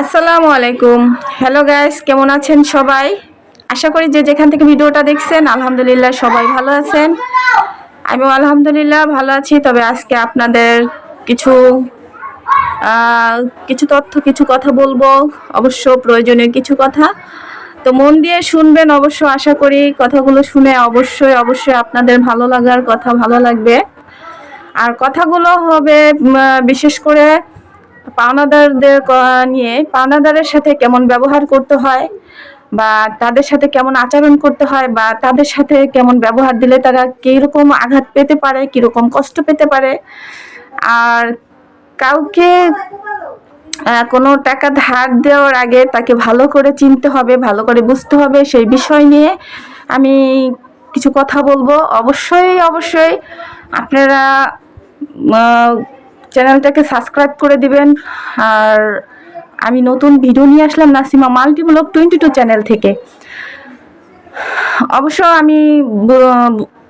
আসসালামু আলাইকুম। Hello guys, কেমন আছেন সবাই? আশা করি যে যেখান থেকে ভিডিওটা দেখছেন আলহামদুলিল্লাহ সবাই ভালো আছেন। আমিও আলহামদুলিল্লাহ ভালো আছি। তবে আজকে আপনাদের কিছু আহ, কিছু তথ্য, কিছু কথা বলবো, অবশ্য প্রয়োজনীয় কিছু কথা। তো মন দিয়ে শুনবেন অবশ্য। আশা করি কথাগুলো শুনে অবশ্যই অবশ্যই আপনাদের ভালো লাগার কথা ভালো লাগবে। আর কথাগুলো হবে বিশেষ করে পাওনাদারদের নিয়ে, পাওনাদারের সাথে কেমন ব্যবহার করতে হয় বা তাদের সাথে কেমন আচরণ করতে হয় বা তাদের সাথে কেমন ব্যবহার দিলে তারা কিরকম আঘাত পেতে পারে, কিরকম কষ্ট পেতে পারে। আর কাউকে কোনো টাকা ধার দেওয়ার আগে তাকে ভালো করে চিনতে হবে, ভালো করে বুঝতে হবে। সেই বিষয় নিয়ে আমি কিছু কথা বলবো। অবশ্যই অবশ্যই আপনারা চ্যানেলটাকে সাবস্ক্রাইব করে দিবেন। আর আমি নতুন ভিডিও নিয়ে আসলাম নাসিমা মাল্টিব্লগ 22 চ্যানেল থেকে। অবশ্য আমি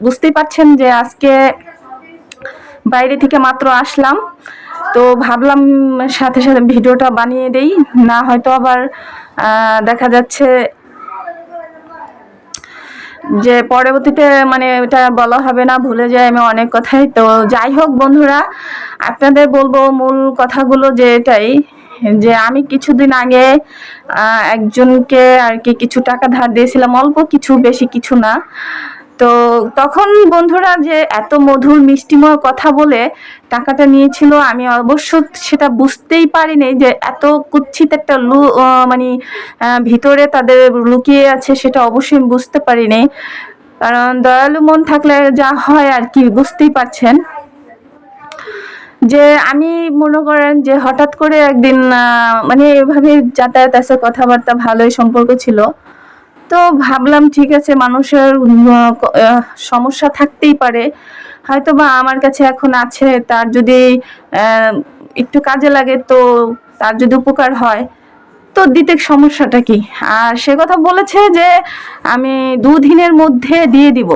বুঝতেই পারছেন যে আজকে বাইরে থেকে মাত্র আসলাম, তো ভাবলাম সাথে সাথে ভিডিওটা বানিয়ে দেই, না হয়তো আবার দেখা যাচ্ছে যে পরবর্তীতে মানে এটা বলা হবে না, ভুলে যাই আমি অনেক কথাই। তো যাই হোক বন্ধুরা, আপনাদের বলবো মূল কথাগুলো যে এটাই, যে আমি কিছুদিন আগে একজনকে আর কি কিছু টাকা ধার দিয়েছিলাম, অল্প কিছু, বেশি কিছু না। তো তখন বন্ধুরা যে এত মধুর মিষ্টিময় কথা বলে টাকাটা নিয়েছিল, আমি অবশ্য সেটা বুঝতেই পারিনি যে এত কুৎসিত একটা মানে ভিতরে তাদের লুকিয়ে আছে, সেটা অবশ্যই বুঝতে পারিনি। কারণ দয়ালু মন থাকলে যা হয় আর কি, বুঝতেই পারছেন। যে আমি মনে করেন যে হঠাৎ করে একদিন মানে এভাবে যাতায়াত আছে, কথাবার্তা ভালোই সম্পর্ক ছিল। তো ভাবলাম ঠিক আছে, মানুষের সমস্যা থাকতেই পারে, হয়তো বা আমার কাছে এখন আছে, তার যদি একটু কাজে লাগে, তো তার যদি উপকার হয় তো দিতে সমস্যাটা কি। আর সে কথা বলেছে যে আমি 2 দিনের মধ্যে দিয়ে দিব।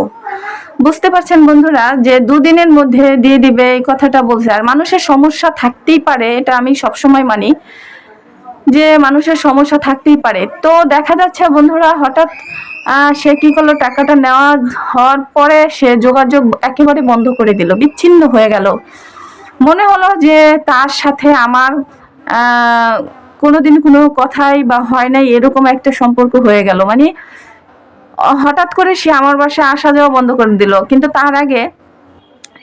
বুঝতে পারছেন বন্ধুরা, যে 2 দিনের মধ্যে দিয়ে দিবে এই কথাটা বলছে। আর মানুষের সমস্যা থাকতেই পারে, এটা আমি সবসময় মানি যে মানুষের সমস্যা থাকতেই পারে। তো দেখা যাচ্ছে বন্ধুরা, হঠাৎ সে কি করলো, টাকাটা নেওয়া হওয়ার পরে সে যোগাযোগ একেবারে বন্ধ করে দিল, বিচ্ছিন্ন হয়ে গেল। মনে হলো যে তার সাথে আমার কোনোদিন কোনো কথাই বা হয় নাই, এরকম একটা সম্পর্ক হয়ে গেল। মানে হঠাৎ করে সে আমার বাসায় আসা যাওয়া বন্ধ করে দিল, কিন্তু তার আগে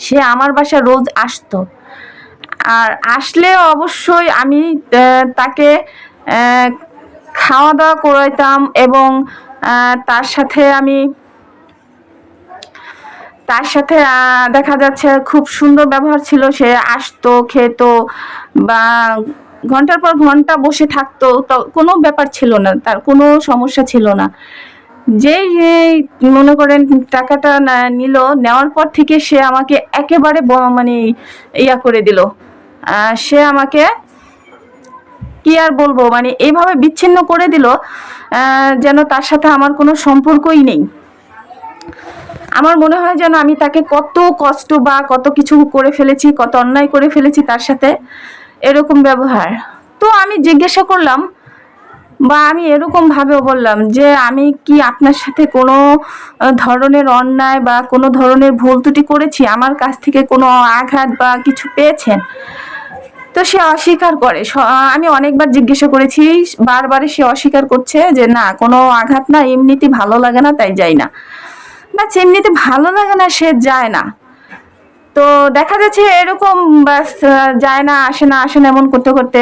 সে আমার বাসায় রোজ আসতো। আর আসলে অবশ্যই আমি তাকে খাওয়া দাওয়া করাইতাম, এবং তার সাথে দেখা যাচ্ছে খুব সুন্দর ব্যবহার ছিল। সে আসতো, খেত, বা ঘন্টার পর ঘন্টা বসে থাকতো, তো কোনো ব্যাপার ছিল না, তার কোনো সমস্যা ছিল না। যেই মনে করেন টাকাটা নিল, নেওয়ার পর থেকে সে আমাকে একেবারে মানে ইয়া করে দিল। সে আমাকে কি আর বলবো, মানে এইভাবে বিচ্ছিন্ন করে দিল যেন তার সাথে আমার কোনো সম্পর্কই নেই। আমার মনে হয় যেন আমি তাকে কত কষ্ট বা কত কিছু করে ফেলেছি, কত অন্যায় করে ফেলেছি তার সাথে, এরকম ব্যবহার। তো আমি জিজ্ঞাসা করলাম, বা আমি এরকম ভাবেও বললাম যে আমি কি আপনার সাথে কোনো ধরনের অন্যায় বা কোনো ধরনের ভুল ত্রুটি করেছি, আমার কাছ থেকে কোনো আঘাত বা কিছু পেয়েছেন? তো সে অস্বীকার করে। আমি অনেকবার জিজ্ঞাসা করেছি, বারবারই সে অস্বীকার করছে যে না, কোনো আঘাত না, এমনিতে ভালো লাগে না তাই যাই না। বা এমনিতে ভালো লাগে না, সে যায় না। তো দেখা যাচ্ছে এরকম বাস, যায় না, আসে না, আসে না, এমন করতে করতে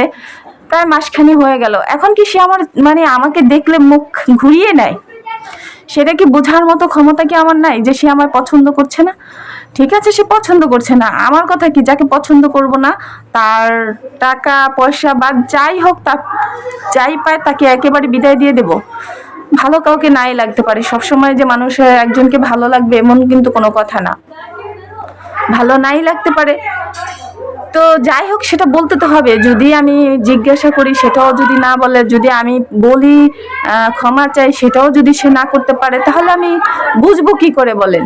প্রায় মাসখানি হয়ে গেল। এখন কি সে আমার মানে আমাকে দেখলে মুখ ঘুরিয়ে নেয়? সেটা কি বোঝার মতো ক্ষমতা কি আমার নাই যে সে আমায় পছন্দ করছে না? ঠিক আছে, সে পছন্দ করছে না, আমার কথা কি, যাকে পছন্দ করব না, তার টাকা পয়সা বা যাই হোক, তার যাই পায় তাকে একেবারে বিদায় দিয়ে দেব? ভালো কাউকে নাই লাগতে পারে, সবসময় যে মানুষের একজনকে ভালো লাগবে এমন কিন্তু কোনো কথা না, ভালো নাই লাগতে পারে। তো যাই হোক, সেটা বলতে তো হবে। যদি আমি জিজ্ঞাসা করি সেটাও যদি না বলে, যদি আমি বলি ক্ষমা চাই সেটাও যদি সে না করতে পারে, তাহলে আমি বুঝবো কি করে বলেন?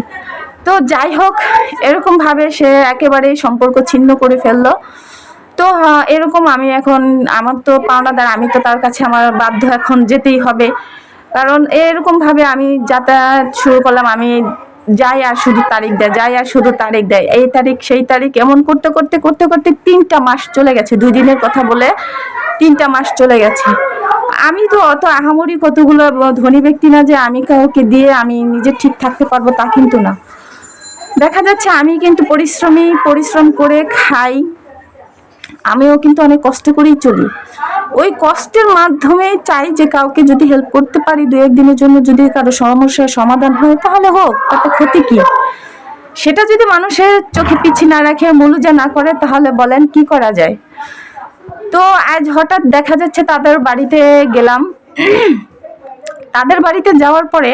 তো যাই হোক, এরকম ভাবে সে একেবারে সম্পর্ক ছিন্ন করে ফেললো। তো এরকম আমি এখন আমার তো পাওনাদার, আমি তো তার কাছে আমার বাধ্য এখন যেতেই হবে। কারণ এরকম ভাবে আমি যাতায়াত শুরু করলাম, আমি যাই আর শুধু তারিখ দেয়, যাই আর শুধু তারিখ দেয়, এই তারিখ সেই তারিখ, এমন করতে করতে করতে করতে 3টা মাস চলে গেছে। 2 দিনের কথা বলে 3টা মাস চলে গেছে। আমি তো অত আহামরি কতগুলো ধনী ব্যক্তি না যে আমি কাউকে দিয়ে আমি নিজে ঠিক থাকতে পারবো, তা কিন্তু না। দেখা যাচ্ছে আমি কিন্তু পরিশ্রম করে খাই, আমিও কিন্তু অনেক কষ্ট করেই চলি। ওই কষ্টের মাধ্যমে চাই যে কাউকে যদি হেল্প করতে পারি 2-1 দিনের জন্য, যদি কারো সমস্যার সমাধান হয় তাহলে হোক, তাতে ক্ষতি কি? সেটা যদি মানুষের চোখে পিছি না রাখে, মূলজা না করে, তাহলে বলেন কি করা যায়? তো আজ হঠাৎ দেখা যাচ্ছে তাদের বাড়িতে গেলাম। তাদের বাড়িতে যাওয়ার পরে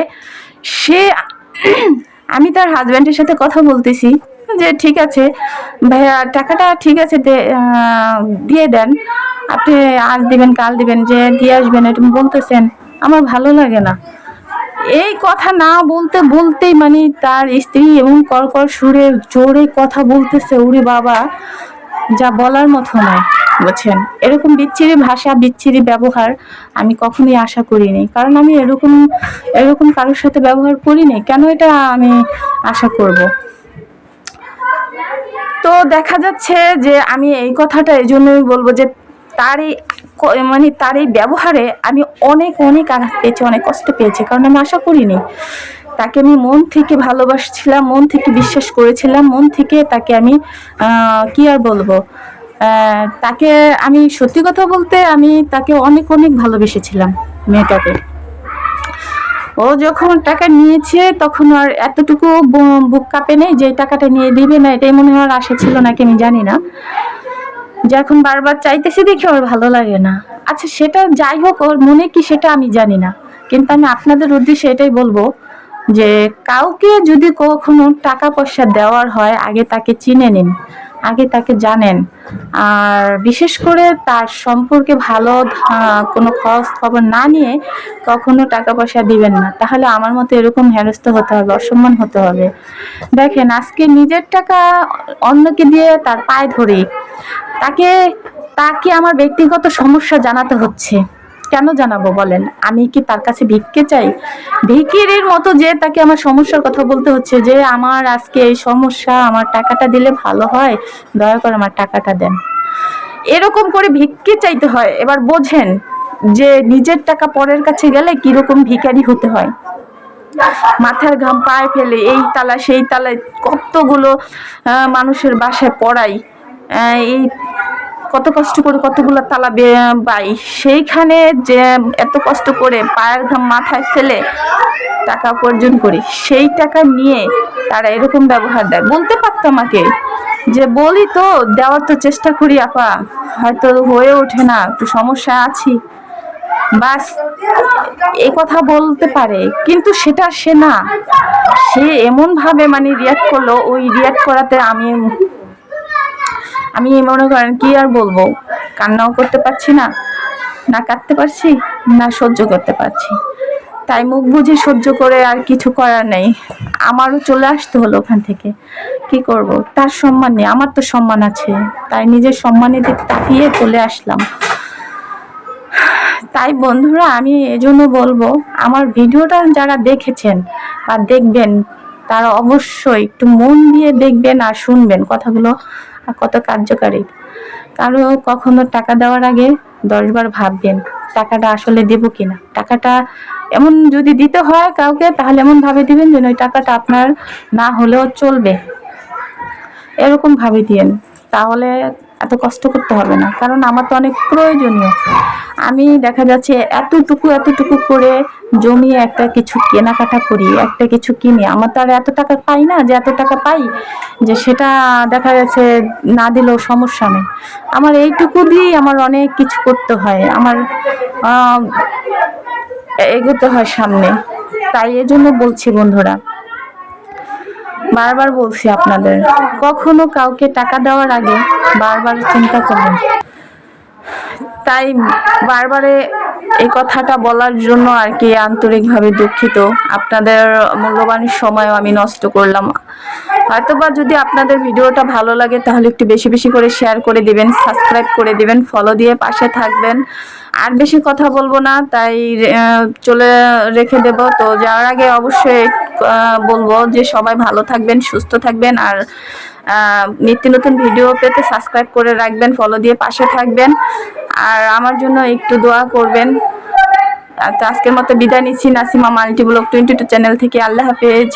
সে আমি তার হাজব্যান্ডের সাথে কথা বলতেছি যে ঠিক আছে ভাইয়া, টাকাটা ঠিক আছে দিয়ে দেন, আপনি আজ দিবেন কাল দিবেন, যে দিয়ে আসবেন, এটা বলতেছেন। আমার ভালো লাগে না। এই কথা না বলতে বলতেই মানে তার স্ত্রী এবং কর্কর সুরে জোরে কথা বলতেছে, ওরে বাবা, যা বলার মতো নয়, বুঝছেন? এরকম বিচ্ছিরি ভাষা, বিচ্ছিরি ব্যবহার আমি কখনোই আশা করিনি। কারণ আমি এরকম কারোর সাথে ব্যবহার করিনি, কেন এটা আমি আশা করব? তো দেখা যাচ্ছে যে আমি এই কথাটা এই জন্যই বলবো যে তার এই মানে তার এই ব্যবহারে আমি অনেক অনেক আঘাত পেয়েছি, অনেক কষ্ট পেয়েছি। কারণ আমি আশা করিনি। তাকে আমি মন থেকে ভালোবাসছিলাম, মন থেকে বিশ্বাস করেছিলাম, মন থেকে তাকে আমি কি আর বলবো, তাকে আমি সত্যি কথা বলতে আমি তাকে অনেক অনেক ভালোবেসেছিলাম, মেয়েটাকে। ও যখন টাকা নিয়েছে তখন আর এতটুকু বুক কাঁপে নেই যে টাকাটা নিয়ে দিবে না, এটাই মনে হয় আশা ছিল নাকি আমি জানি না। যে এখন বারবার চাইতেছি দেখে ওর ভালো লাগে না। আচ্ছা সেটা যাই হোক, ওর মনে কি সেটা আমি জানি না, কিন্তু আমি আপনাদের উদ্দেশ্যে এটাই বলবো যে কাউকে যদি কখনো টাকা পয়সা দেওয়ার হয়, আগে তাকে চিনে নিন, আগে তাকে জানেন। আর বিশেষ করে তার সম্পর্কে ভালো কোনো খোঁজ খবর না নিয়ে কখনো টাকা পয়সা দিবেন না, তাহলে আমার মতো এরকম হেনস্থ হতে হবে, অসম্মান হতে হবে। দেখেন আজকে নিজের টাকা অন্যকে দিয়ে তার পায়ে ধরে তাকে তাকে আমার ব্যক্তিগত সমস্যা জানাতে হচ্ছে। কেন জানাবো বলেন? আমি কি তার কাছে ভিক্ষে চাই? ভিখিরির মতো যে তাকে আমার সমস্যার কথা বলতে হচ্ছে যে আমার আজকে এই সমস্যা, আমার টাকাটা দিলে ভালো হয়, দয়া করে আমার টাকাটা দেন। এরকম করে ভিক্ষে চাইতে হয়। এবার বোঝেন যে নিজের টাকা পরের কাছে গেলে কিরকম ভিখারি হতে হয়। মাথার ঘাম পায়ে ফেলে এই তালা সেই তালায় কতগুলো মানুষের বাসায় পড়াই, এই কত কষ্ট করে কতগুলো তালা বাই, সেইখানে যে এত কষ্ট করে পায়ের ঘাম মাথায় ফেলে টাকা উপার্জন করি, সেই টাকা নিয়ে তারা এরকম ব্যবহার দেয়। বলতে পারতো আমাকে, যে বলি তো দেওয়ার তো চেষ্টা করি আপা, হয়তো হয়ে ওঠে না, একটু সমস্যা আছি, বাস এই কথা বলতে পারে। কিন্তু সেটা সে না, সে এমন ভাবে মানে রিয়াক্ট করলো, ওই রিয়াক্ট করাতে আমি মনে করেন কি আর বলবো, কান্নাও করতে পারছি না, না কাঁদতে পারছি, না সহ্য করতে পারছি। তাই মুখ বুঝে সহ্য করে আর কিছু করার নেই, আমারও চলে আসতে হলো ওখান থেকে। কি করব, তার সম্মান নেই, আমার তো সম্মান আছে, তাই নিজের সম্মানের দিক তাকিয়ে চলে আসলাম। তাই বন্ধুরা আমি এজন্য বলবো, আমার ভিডিওটা যারা দেখেছেন বা দেখবেন তারা অবশ্যই একটু মন দিয়ে দেখবেন আর শুনবেন কথাগুলো কত কার্যকারী। কারো কখনো টাকা দেওয়ার আগে 10 বার ভাববেন টাকাটা আসলে দেব কিনা। টাকাটা এমন যদি দিতে হয় কাউকে, তাহলে এমন ভাবে দিবেন যেন ওই টাকাটা আপনার না হলেও চলবে, এরকম ভাবে দিয়েন, তাহলে এত কষ্ট করতে হবে না। কারণ আমার তো অনেক প্রয়োজনীয়, আমি দেখা যাচ্ছে এতটুকু করে জমিয়ে একটা কিছু কেনাকাটা করি, একটা কিছু কিনি, আমার তো আর এত টাকা পাই না যে এত টাকা পাই যে সেটা দেখা যাচ্ছে না দিলেও সমস্যা নেই। আমার এইটুকু দিয়েই আমার অনেক কিছু করতে হয়, আমার এগোতে হয় সামনে। তাই এজন্য বলছি বন্ধুরা, বারবার বলছি আপনাদের, কখনো কাউকে টাকা দেওয়ার আগে বারবার চিন্তা করবেন। তাই বারবারে এই কথাটা বলার জন্য আর কি আন্তরিকভাবে দুঃখিত। আপনাদের মূল্যবান সময়ও আমি নষ্ট করলাম হয়তোবা যদি আপনাদের ভিডিওটা ভালো লাগে তাহলে একটু বেশি বেশি করে শেয়ার করে দিবেন, সাবস্ক্রাইব করে দিবেন, ফলো দিয়ে পাশে থাকবেন। আর বেশি কথা বলবো না, তাই চলে রেখে দেব। তো যাওয়ার আগে অবশ্যই বলবো যে সবাই ভালো থাকবেন, সুস্থ থাকবেন, আর নিত্য নতুন ভিডিও পেতে সাবস্ক্রাইব করে রাখবেন, ফলো দিয়ে পাশে থাকবেন, আর আমার জন্য একটু দোয়া করবেন। তো আজকের মতো বিদায় নিচ্ছি নাসিমা মাল্টি ব্লগ 22 চ্যানেল থেকে। আল্লাহ হাফেজ।